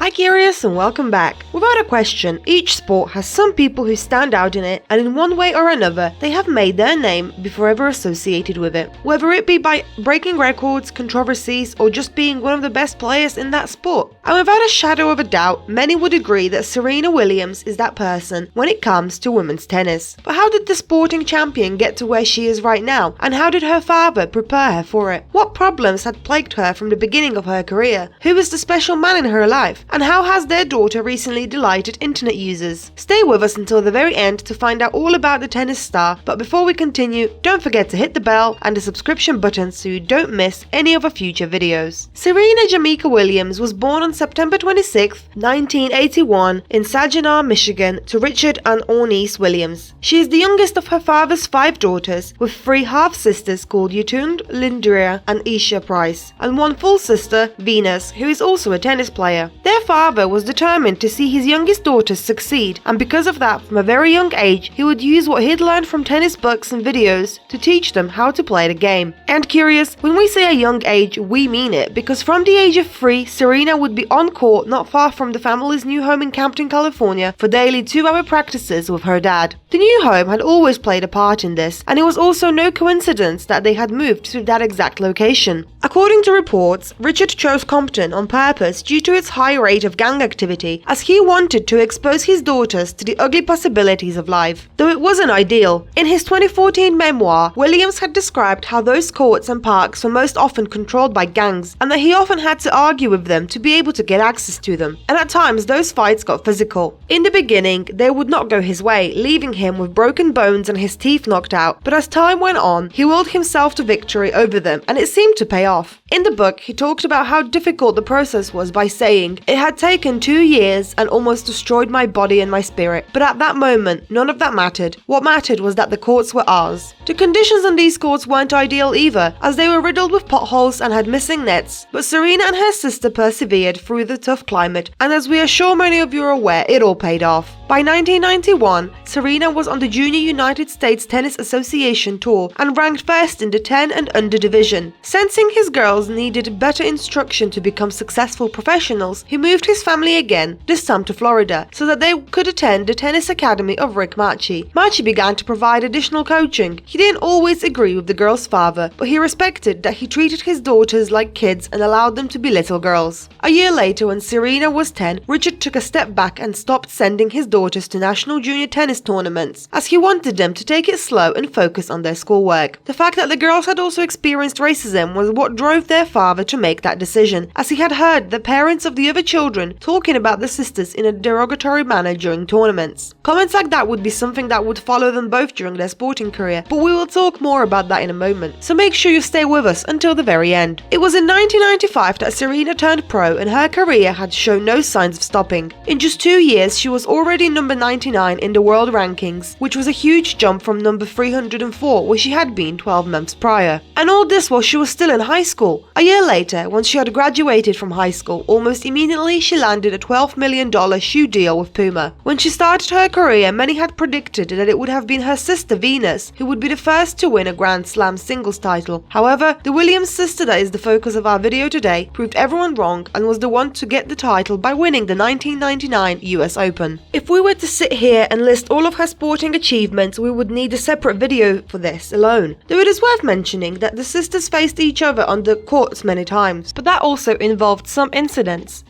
Hi curious and welcome back. Without a question, each sport has some people who stand out in it and in one way or another they have made their name before ever associated with it. Whether it be by breaking records, controversies or just being one of the best players in that sport. And without a shadow of a doubt, many would agree that Serena Williams is that person when it comes to women's tennis. But how did the sporting champion get to where she is right now, and how did her father prepare her for it? What problems had plagued her from the beginning of her career? Who was the special man in her life? And how has their daughter recently delighted internet users? Stay with us until the very end to find out all about the tennis star, but before we continue, don't forget to hit the bell and the subscription button so you don't miss any of our future videos. Serena Jamaica Williams was born on September 26, 1981 in Saginaw, Michigan to Richard and Ornice Williams. She is the youngest of her father's 5 daughters, with 3 half-sisters called Yutund, Lindria and Isha Price, and 1 full sister, Venus, who is also a tennis player. Their father was determined to see his youngest daughters succeed, and because of that, from a very young age, he would use what he'd learned from tennis books and videos to teach them how to play the game. And curious, when we say a young age, we mean it, because from the age of 3, Serena would be on court not far from the family's new home in Campton, California, for daily 2-hour practices with her dad. The new home had always played a part in this, and it was also no coincidence that they had moved to that exact location. According to reports, Richard chose Compton on purpose due to its high rate of gang activity, as he wanted to expose his daughters to the ugly possibilities of life. Though it wasn't ideal. In his 2014 memoir, Williams had described how those courts and parks were most often controlled by gangs, and that he often had to argue with them to be able to get access to them, and at times those fights got physical. In the beginning, they would not go his way, leaving him with broken bones and his teeth knocked out, but as time went on, he willed himself to victory over them, and it seemed to pay off. In the book, he talked about how difficult the process was by saying, "It had taken 2 years and almost destroyed my body and my spirit, but at that moment, none of that mattered. What mattered was that the courts were ours." The conditions on these courts weren't ideal either, as they were riddled with potholes and had missing nets, but Serena and her sister persevered through the tough climate, and as we are sure many of you are aware, it all paid off. By 1991, Serena was on the Junior United States Tennis Association Tour and ranked first in the 10 and under division. Sensing his girls needed better instruction to become successful professionals, he moved his family again, this time to Florida, so that they could attend the tennis academy of Rick Machi. Machi began to provide additional coaching. He didn't always agree with the girls' father, but he respected that he treated his daughters like kids and allowed them to be little girls. A year later, when Serena was 10, Richard took a step back and stopped sending his daughters to national junior tennis tournaments, as he wanted them to take it slow and focus on their schoolwork. The fact that the girls had also experienced racism was what drove their father to make that decision, as he had heard the parents of the other children talking about the sisters in a derogatory manner during tournaments. Comments like that would be something that would follow them both during their sporting career, but we will talk more about that in a moment, so make sure you stay with us until the very end. It was in 1995 that Serena turned pro, and her career had shown no signs of stopping. In just 2 years, she was already number 99 in the world rankings, which was a huge jump from number 304 where she had been 12 months prior. And all this while she was still in high school. A year later, once she had graduated from high school, almost immediately she landed a $12 million shoe deal with Puma. When she started her career, many had predicted that it would have been her sister Venus who would be the first to win a Grand Slam singles title. However, the Williams sister that is the focus of our video today proved everyone wrong and was the one to get the title by winning the 1999 US Open. If we were to sit here and list all of her sporting achievements, we would need a separate video for this alone. Though it is worth mentioning that the sisters faced each other on the courts many times, but that also involved some incidents,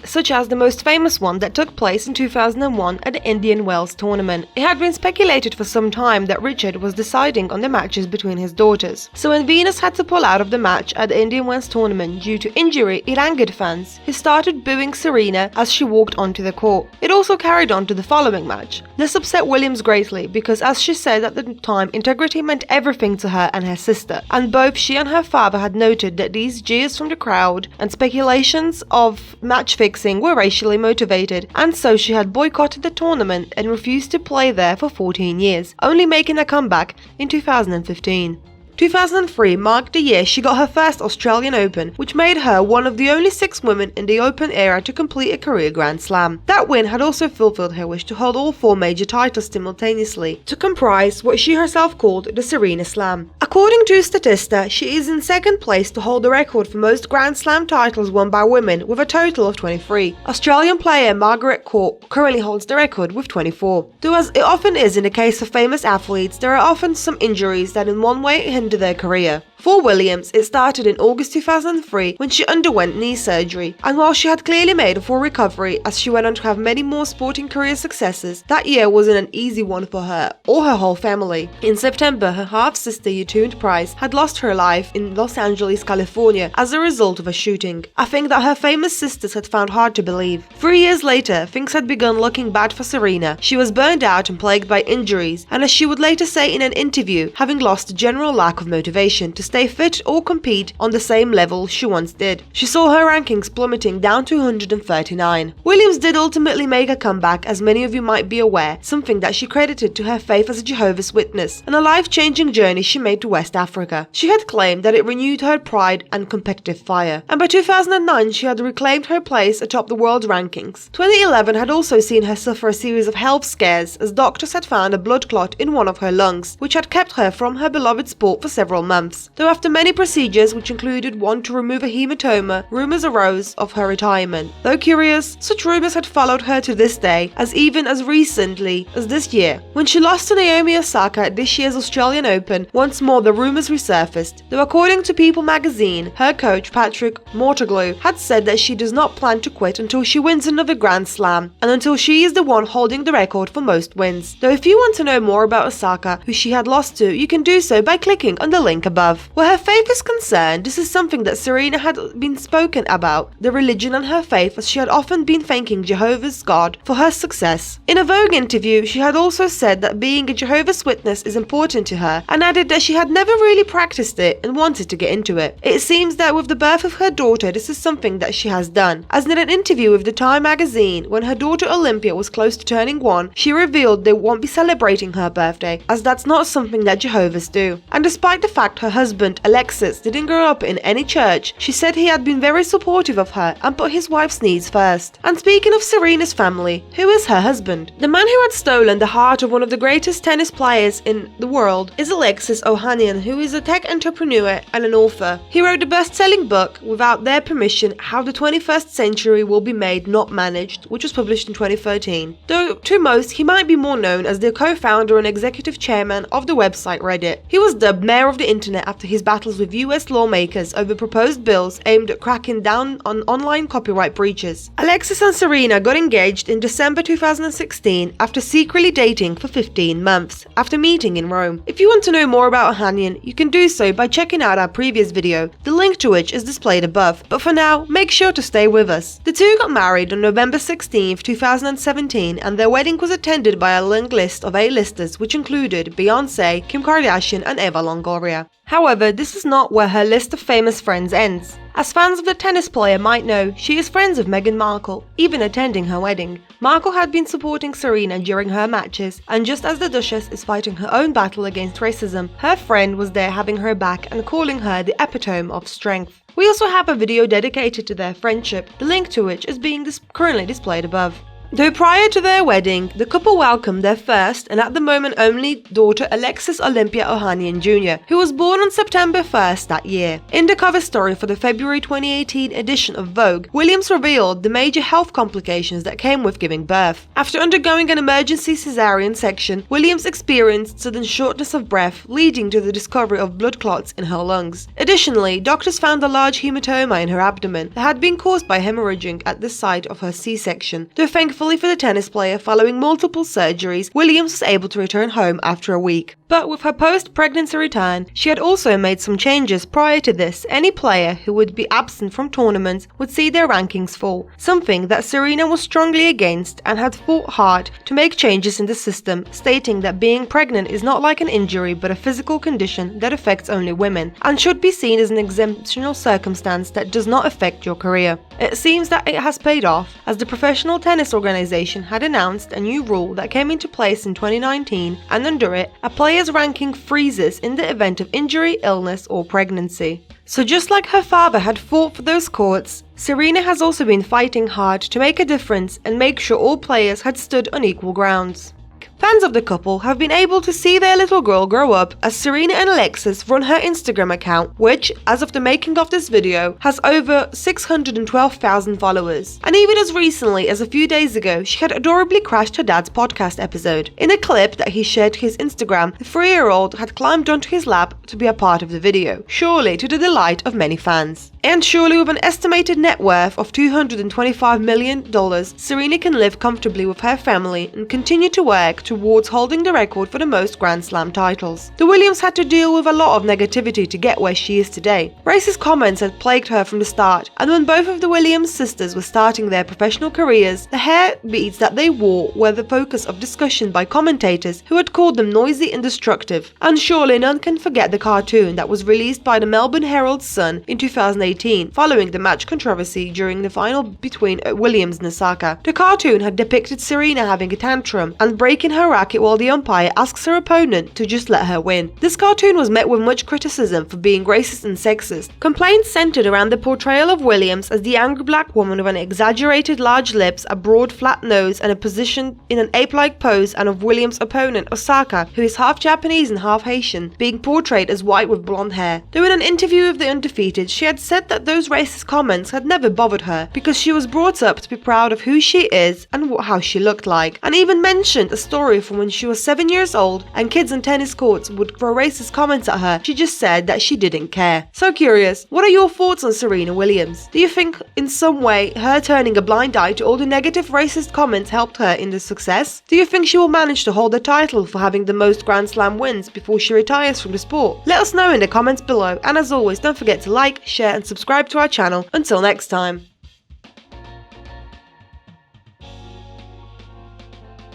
such as the most famous one that took place in 2001 at the Indian Wells tournament. It had been speculated for some time that Richard was deciding on the matches between his daughters, so when Venus had to pull out of the match at the Indian Wells tournament due to injury, it angered fans, who started booing Serena as she walked onto the court. It also carried on to the following match. This upset Williams greatly because, as she said at the time, integrity meant everything to her and her sister, and both she and her father had noted that these jeers from the crowd and speculations of match fixing were racially motivated, and so she had boycotted the tournament and refused to play there for 14 years, only making a comeback in 2015. 2003 marked the year she got her first Australian Open, which made her one of the only 6 women in the Open era to complete a career Grand Slam. That win had also fulfilled her wish to hold all 4 major titles simultaneously, to comprise what she herself called the Serena Slam. According to Statista, she is in 2nd place to hold the record for most Grand Slam titles won by women, with a total of 23. Australian player Margaret Court currently holds the record with 24. Though, as it often is in the case of famous athletes, there are often some injuries that in one way hinder their career. For Williams, it started in August 2003 when she underwent knee surgery, and while she had clearly made a full recovery as she went on to have many more sporting career successes, that year wasn't an easy one for her or her whole family. In September, her half-sister Yetunde Price had lost her life in Los Angeles, California as a result of a shooting, a thing that her famous sisters had found hard to believe. 3 years later, things had begun looking bad for Serena. She was burned out and plagued by injuries, and as she would later say in an interview, having lost a general lack of motivation to stay fit or compete on the same level she once did. She saw her rankings plummeting down to 139. Williams did ultimately make a comeback, as many of you might be aware, something that she credited to her faith as a Jehovah's Witness and a life-changing journey she made to West Africa. She had claimed that it renewed her pride and competitive fire, and by 2009 she had reclaimed her place atop the world rankings. 2011 had also seen her suffer a series of health scares, as doctors had found a blood clot in one of her lungs, which had kept her from her beloved sport for several months. Though after many procedures, which included one to remove a hematoma, rumors arose of her retirement. Though curious, such rumors had followed her to this day, as even as recently as this year. When she lost to Naomi Osaka at this year's Australian Open, once more the rumors resurfaced. Though according to People magazine, her coach Patrick Mortoglu had said that she does not plan to quit until she wins another Grand Slam, and until she is the one holding the record for most wins. Though if you want to know more about Osaka, who she had lost to, you can do so by clicking on the link above. Where her faith is concerned, this is something that Serena had been spoken about, the religion and her faith, as she had often been thanking Jehovah's God for her success. In a Vogue interview, she had also said that being a Jehovah's Witness is important to her, and added that she had never really practiced it and wanted to get into it. It seems that with the birth of her daughter, this is something that she has done, as in an interview with the Time magazine, when her daughter Olympia was close to turning 1, she revealed they won't be celebrating her birthday, as that's not something that Jehovah's do. And despite the fact her husband Alexis didn't grow up in any church, she said he had been very supportive of her and put his wife's needs first. And speaking of Serena's family, who is her husband? The man who had stolen the heart of one of the greatest tennis players in the world is Alexis Ohanian, who is a tech entrepreneur and an author. He wrote the best-selling book, Without Their Permission, How the 21st Century Will Be Made Not Managed, which was published in 2013. Though to most, he might be more known as the co-founder and executive chairman of the website Reddit. He was dubbed Mayor of the Internet after his battles with US lawmakers over proposed bills aimed at cracking down on online copyright breaches. Alexis and Serena got engaged in December 2016 after secretly dating for 15 months, after meeting in Rome. If you want to know more about Ohanian, you can do so by checking out our previous video, the link to which is displayed above. But for now, make sure to stay with us. The two got married on November 16, 2017, and their wedding was attended by a long list of A-listers, which included Beyoncé, Kim Kardashian, and Eva Longoria. However, this is not where her list of famous friends ends. As fans of the tennis player might know, she is friends with Meghan Markle, even attending her wedding. Markle had been supporting Serena during her matches, and just as the Duchess is fighting her own battle against racism, her friend was there having her back and calling her the epitome of strength. We also have a video dedicated to their friendship, the link to which is being currently displayed above. Though prior to their wedding, the couple welcomed their first, and at the moment only, daughter Alexis Olympia Ohanian Jr., who was born on September 1st that year. In the cover story for the February 2018 edition of Vogue, Williams revealed the major health complications that came with giving birth. After undergoing an emergency cesarean section, Williams experienced sudden shortness of breath, leading to the discovery of blood clots in her lungs. Additionally, doctors found a large hematoma in her abdomen that had been caused by hemorrhaging at the site of her C-section. Though thankfully for the tennis player, following multiple surgeries, Williams was able to return home after a week. But with her post-pregnancy return, she had also made some changes. Prior to this, any player who would be absent from tournaments would see their rankings fall, something that Serena was strongly against and had fought hard to make changes in the system, stating that being pregnant is not like an injury but a physical condition that affects only women, and should be seen as an exceptional circumstance that does not affect your career. It seems that it has paid off, as the Professional Tennis Organization had announced a new rule that came into place in 2019, and under it, a player's players' ranking freezes in the event of injury, illness, or pregnancy. So just like her father had fought for those courts, Serena has also been fighting hard to make a difference and make sure all players had stood on equal grounds. Fans of the couple have been able to see their little girl grow up as Serena and Alexis run her Instagram account, which, as of the making of this video, has over 612,000 followers. And even as recently as a few days ago, she had adorably crashed her dad's podcast episode. In a clip that he shared to his Instagram, the 3-year-old had climbed onto his lap to be a part of the video, surely to the delight of many fans. And surely with an estimated net worth of $225 million, Serena can live comfortably with her family and continue to work towards holding the record for the most Grand Slam titles. The Williams had to deal with a lot of negativity to get where she is today. Racist comments had plagued her from the start, and when both of the Williams sisters were starting their professional careers, the hair beads that they wore were the focus of discussion by commentators who had called them noisy and destructive. And surely none can forget the cartoon that was released by the Melbourne Herald's Sun in 2018 following the match controversy during the final between Williams and Osaka. The cartoon had depicted Serena having a tantrum and breaking her racket while the umpire asks her opponent to just let her win. This cartoon was met with much criticism for being racist and sexist. Complaints centered around the portrayal of Williams as the angry black woman with an exaggerated large lips, a broad flat nose, and a position in an ape-like pose, and of Williams' opponent Osaka, who is half Japanese and half Haitian, being portrayed as white with blonde hair. Though in an interview with The Undefeated, she had said that those racist comments had never bothered her because she was brought up to be proud of who she is and how she looked like, and even mentioned a story from when she was 7 years old and kids on tennis courts would throw racist comments at her. She just said that she didn't care. So curious, what are your thoughts on Serena Williams? Do you think in some way her turning a blind eye to all the negative racist comments helped her in this success? Do you think she will manage to hold the title for having the most Grand Slam wins before she retires from the sport? Let us know in the comments below, and as always, don't forget to like, share and subscribe to our channel. Until next time.